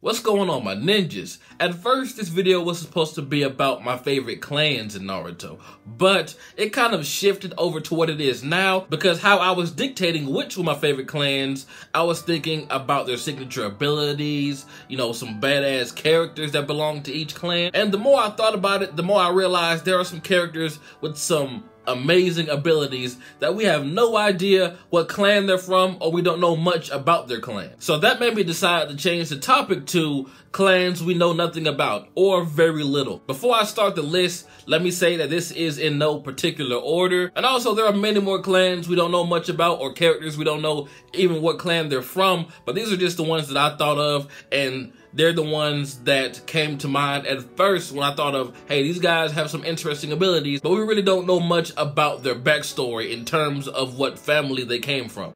What's going on, my ninjas? At first, this video was supposed to be about my favorite clans in Naruto, but it kind of shifted over to what it is now because how I was dictating which were my favorite clans, I was thinking about their signature abilities, you know, some badass characters that belong to each clan. And the more I thought about it, the more I realized there are some characters with some amazing abilities that we have no idea what clan they're from, or we don't know much about their clan. So that made me decide to change the topic to clans we know nothing about, or very little. Before I start the list, let me say that this is in no particular order. And also there are many more clans we don't know much about, or characters we don't know even what clan they're from, but these are just the ones that I thought of, and they're the ones that came to mind at first when I thought of, hey, these guys have some interesting abilities, but we really don't know much about their backstory in terms of what family they came from.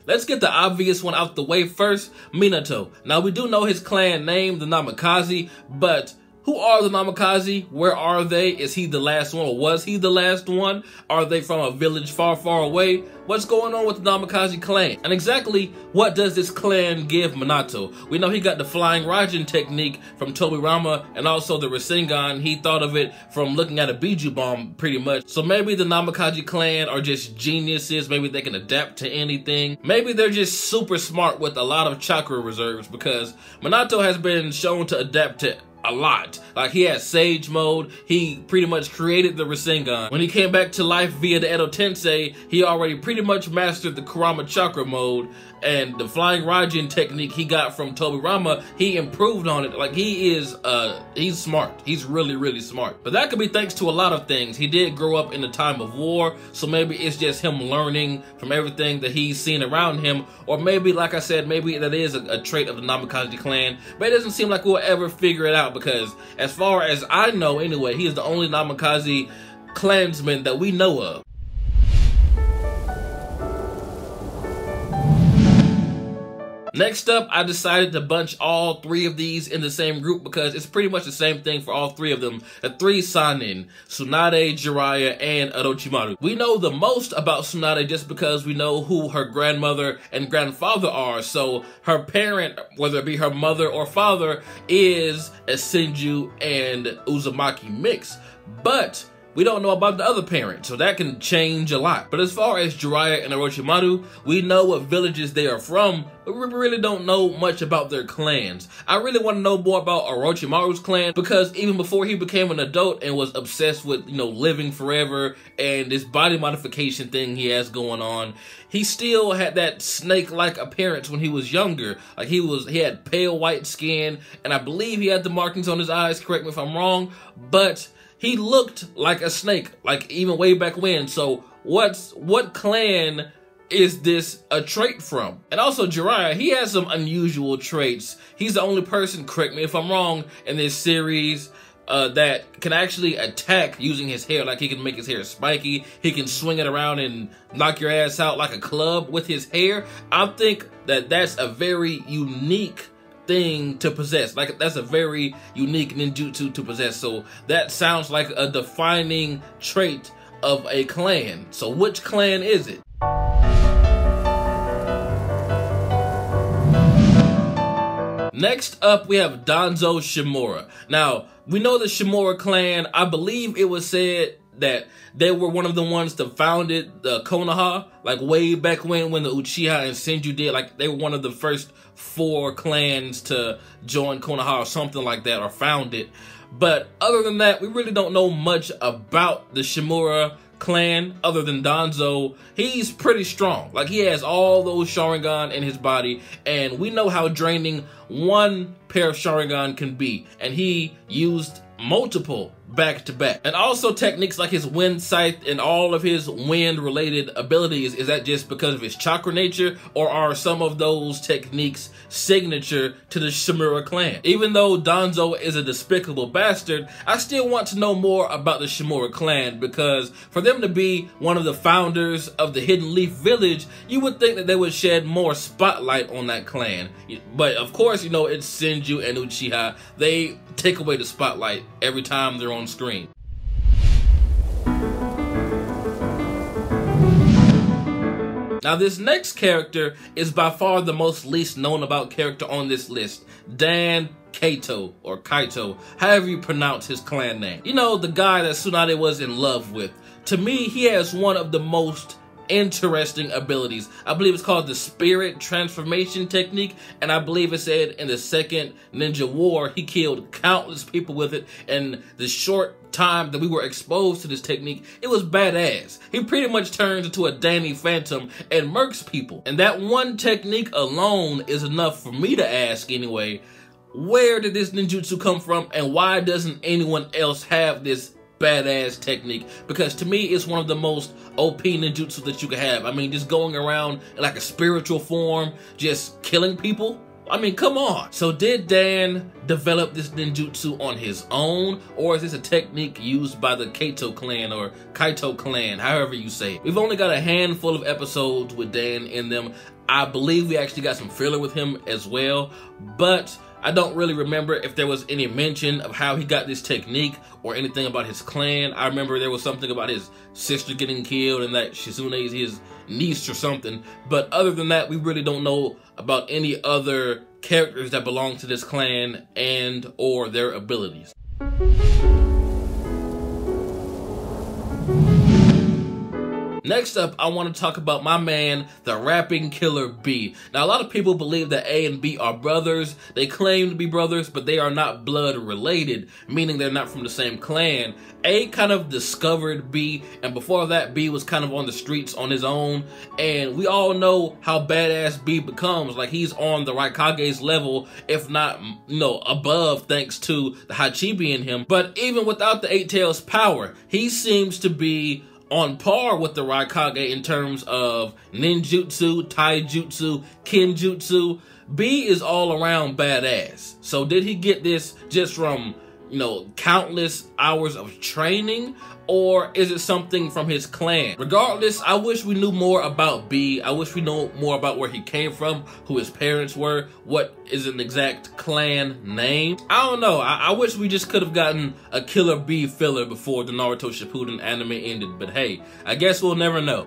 Let's get the obvious one out the way first, Minato. Now we do know his clan name, the Namikaze, but who are the Namikaze? Where are they? Is he the last one, or was he the last one? Are they from a village far, far away? What's going on with the Namikaze clan? And exactly what does this clan give Minato? We know he got the flying Raijin technique from Tobirama, and also the Rasengan. He thought of it from looking at a Biju bomb pretty much. So maybe the Namikaze clan are just geniuses. Maybe they can adapt to anything. Maybe they're just super smart with a lot of chakra reserves, because Minato has been shown to adapt to a lot. Like, he had Sage mode, he pretty much created the Rasengan. When he came back to life via the Edo Tensei, he already pretty much mastered the Kurama Chakra mode, and the Flying Raijin technique he got from Tobirama, he improved on it. Like, he is, he's smart. He's really, really smart. But that could be thanks to a lot of things. He did grow up in a time of war, so maybe it's just him learning from everything that he's seen around him, or maybe, like I said, maybe that is a trait of the Namikaze clan, but it doesn't seem like we'll ever figure it out, because as far as I know anyway, he is the only Namikaze clansman that we know of. Next up, I decided to bunch all three of these in the same group because it's pretty much the same thing for all three of them. The three Sannin, Tsunade, Jiraiya, and Orochimaru. We know the most about Tsunade just because we know who her grandmother and grandfather are. So her parent, whether it be her mother or father, is a Senju and Uzumaki mix. But we don't know about the other parent, so that can change a lot. But as far as Jiraiya and Orochimaru, we know what villages they are from, but we really don't know much about their clans. I really want to know more about Orochimaru's clan, because even before he became an adult and was obsessed with, you know, living forever and this body modification thing he has going on, he still had that snake-like appearance when he was younger. Like, he had pale white skin, and I believe he had the markings on his eyes, correct me if I'm wrong, but he looked like a snake, like even way back when. So what clan is this a trait from? And also Jiraiya, he has some unusual traits. He's the only person, correct me if I'm wrong, in this series that can actually attack using his hair. Like, he can make his hair spiky, he can swing it around and knock your ass out like a club with his hair. I think that that's a very unique thing to possess. Like, that's a very unique ninjutsu to possess. So that sounds like a defining trait of a clan. So which clan is it? Next up, we have Danzo Shimura. Now, we know the Shimura clan, I believe it was said that they were one of the ones that founded the Konoha, like way back when the Uchiha and Senju did. Like, they were one of the first 4 clans to join Konoha or something like that, or found it. But other than that, we really don't know much about the Shimura clan other than Danzo. He's pretty strong. Like, he has all those Sharingan in his body, and we know how draining one pair of Sharingan can be, and he used multiple back to back. And also techniques like his wind scythe and all of his wind related abilities, is that just because of his chakra nature, or are some of those techniques signature to the Shimura clan? Even though Danzo is a despicable bastard, I still want to know more about the Shimura clan, because for them to be one of the founders of the Hidden Leaf Village, you would think that they would shed more spotlight on that clan. But of course, you know, it's Senju and Uchiha. They take away the spotlight every time they're on screen. Now this next character is by far the most least known about character on this list. Dan Kaito, or Kaito, however you pronounce his clan name. You know, the guy that Tsunade was in love with. To me, he has one of the most interesting abilities. I believe it's called the Spirit Transformation Technique, and I believe it said in the second Ninja War, he killed countless people with it, and the short time that we were exposed to this technique, it was badass. He pretty much turns into a Danny Phantom and murks people. And that one technique alone is enough for me to ask anyway, where did this ninjutsu come from, and why doesn't anyone else have this badass technique? Because to me, it's one of the most OP ninjutsu that you can have. I mean, just going around in like a spiritual form, just killing people. I mean, come on. So did Dan develop this ninjutsu on his own, or is this a technique used by the Kaito clan or Kaito clan, however you say it? We've only got a handful of episodes with Dan in them. I believe we actually got some filler with him as well, but I don't really remember if there was any mention of how he got this technique or anything about his clan. I remember there was something about his sister getting killed and that Shizune is his niece or something. But other than that, we really don't know about any other characters that belong to this clan and or their abilities. Next up, I want to talk about my man, the rapping killer B. Now, a lot of people believe that A and B are brothers. They claim to be brothers, but they are not blood related, meaning they're not from the same clan. A kind of discovered B, and before that, B was kind of on the streets on his own. And we all know how badass B becomes. Like, he's on the Raikage's level, if not, you know, above, thanks to the Hachibi in him. But even without the Eight Tails power, he seems to be on par with the Raikage in terms of ninjutsu, taijutsu, kenjutsu. B is all around badass. So did he get this just from, you know, countless hours of training, or is it something from his clan? Regardless, I wish we knew more about B. I wish we knew more about where he came from, who his parents were, what is an exact clan name. I don't know. I wish we just could have gotten a Killer B filler before the Naruto Shippuden anime ended, but hey, I guess we'll never know.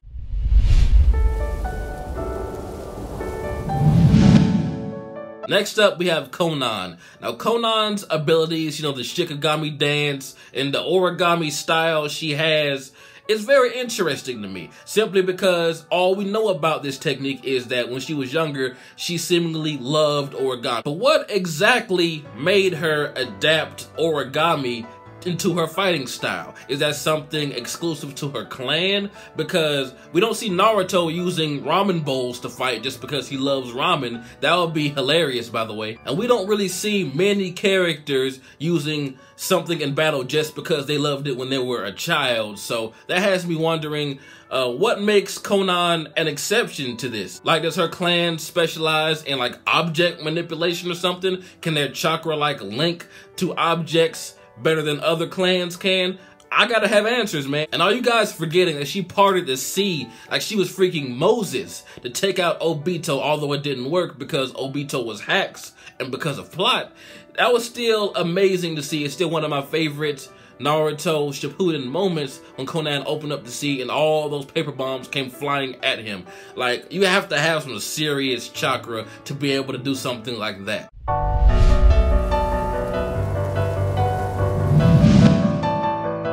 Next up, we have Conan. Now, Conan's abilities, you know, the Shikigami dance and the origami style she has, is very interesting to me, simply because all we know about this technique is that when she was younger, she seemingly loved origami. But what exactly made her adapt origami into her fighting style? Is that something exclusive to her clan? Because we don't see Naruto using ramen bowls to fight just because he loves ramen. That would be hilarious, by the way. And we don't really see many characters using something in battle just because they loved it when they were a child. So that has me wondering, what makes Conan an exception to this? Like, does her clan specialize in like object manipulation or something? Can their chakra like link to objects better than other clans can? I gotta have answers, man. And are you guys forgetting that she parted the sea like she was freaking Moses to take out Obito, although it didn't work because Obito was hacks and because of plot? That was still amazing to see. It's still one of my favorite Naruto Shippuden moments when Conan opened up the sea and all those paper bombs came flying at him. Like, you have to have some serious chakra to be able to do something like that.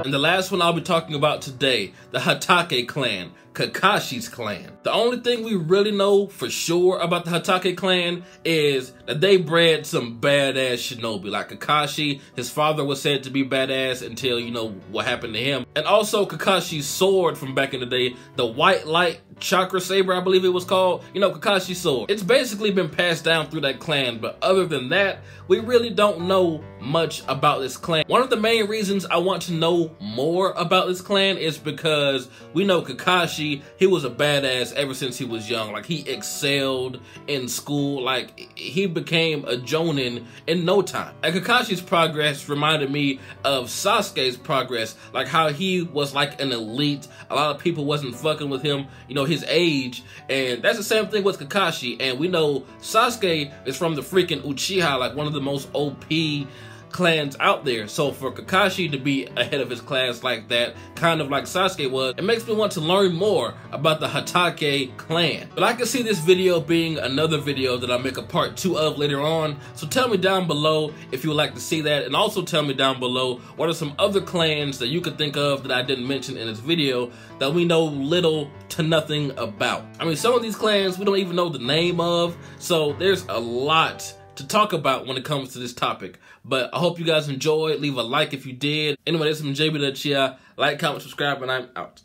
And the last one I'll be talking about today, the Hitaka Clan, Kakashi's clan. The only thing we really know for sure about the Hitaka Clan is that they bred some badass shinobi. Like Kakashi, his father was said to be badass until, you know, what happened to him. And also Kakashi's sword from back in the day, the White Light Chakra Saber, I believe it was called. You know, Kakashi's sword. It's basically been passed down through that clan, but other than that, we really don't know much about this clan. One of the main reasons I want to know more about this clan is because we know Kakashi, he was a badass ever since he was young. Like, he excelled in school. Like, he became a jonin in no time. And Kakashi's progress reminded me of Sasuke's progress, like how he was like an elite. A lot of people wasn't fucking with him, you know, his age. And that's the same thing with Kakashi. And we know Sasuke is from the freaking Uchiha, like one of the most OP clans out there. So for Kakashi to be ahead of his class like that, kind of like Sasuke was, it makes me want to learn more about the Hitaka Clan. But I can see this video being another video that I'll make a part 2 of later on. So tell me down below if you would like to see that, and also tell me down below what are some other clans that you could think of that I didn't mention in this video that we know little to nothing about. I mean, some of these clans we don't even know the name of, so there's a lot to talk about when it comes to this topic. But I hope you guys enjoyed. Leave a like if you did. Anyway, this is jbDAuchiha. Like, comment, subscribe, and I'm out.